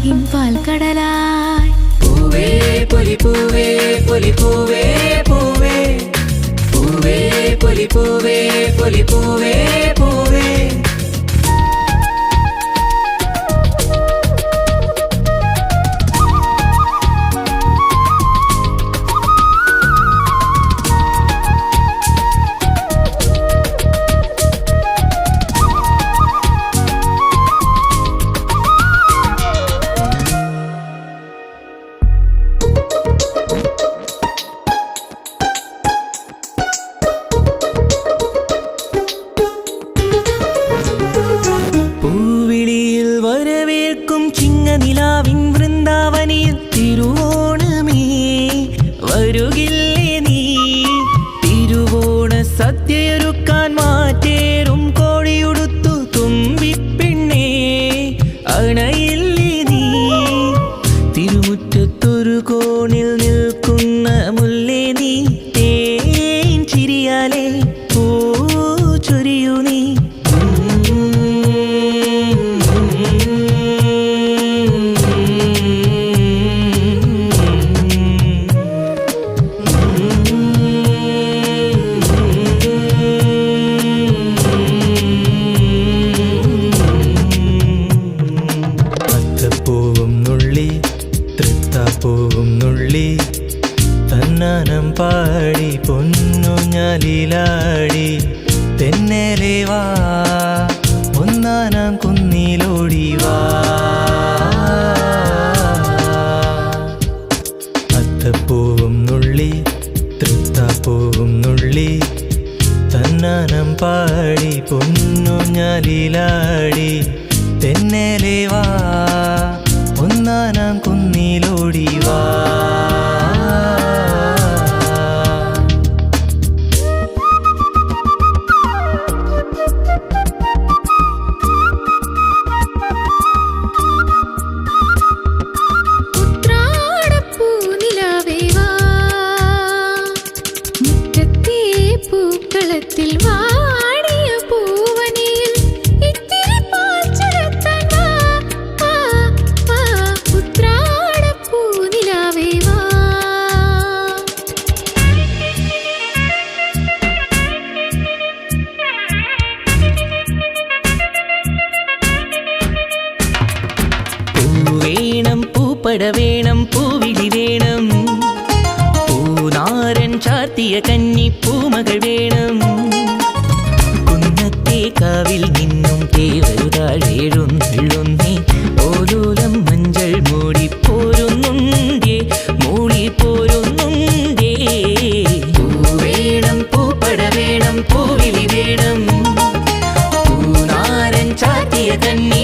അഴകിൻ പാൽക്കടലായി പൂവേ പൊലിപ്പൂവേ പൊലിപ്പൂവേ പൂവേ പൂവേ പൊലിപ്പൂവേ പൊലിപ്പൂവേ പൂവേ പൂവിളിയിൽ വരവേൽക്കും ചിങ്ങനിലാവിൻ വൃന്ദാവനിൽ തിരുവോണമേ വരുകില്ലേ നീ തിരുവോണ സദ്യയൊരുക്കാൻ മാറ്റേറും കോഴിയുടുത്തു തുമ്പിപ്പെണ്ണേ അണയില്ലേ നീ തിരുമുറ്റത്തൊരു കോണിൽ നിൽക്കുന്ന മുല്ലേ നീ തേൻ ചിരിയാലേ പൂ ചൊരിയൂ നീ പൂവും നുള്ളി തൃത്താപ്പൂവും നുള്ളി തന്നാനം പാടി പൊന്നുഞ്ഞാലിലാടി തെന്നലെ വാ ഒന്നാനാം കുന്നിലോടി വാ അത്തപ്പൂവും നുള്ളി തൃത്താപ്പൂവും നുള്ളി തന്നാനം പാടി പൊന്നുഞ്ഞാലിലാടി തെന്നലെ വാ ഒന്നാനാം കുന്നിലോടി വാ ഉത്രാടപ്പൂനിലാവേ വാ മുറ്റത്തെ പൂക്കളത്തിൽ വാടിയ പൂവനിയിൽ ഇത്തിരി പാൽ ചുരത്താൻ വാ വാ ഉത്രാടപ്പൂനിലാവേ വാ വേണം പൂപ്പട വേണം പൂവിളി വേണം പൂനാരൻ ചാത്തിയ കന്നി പൂമകൾ വേണം കുന്നത്തെ കാവിൽ നിന്നും തേവരുതാഴേഴുന്നേ ഓലോലം മഞ്ചൾ മൂടിപ്പോരുന്നുണ്ടേ മൂളിപ്പോരുന്നുണ്ടേ പൂവേണം പൂപ്പട വേണം പൂവിളി വേണം പൂനാരൻ ചാത്തിയ കന്നി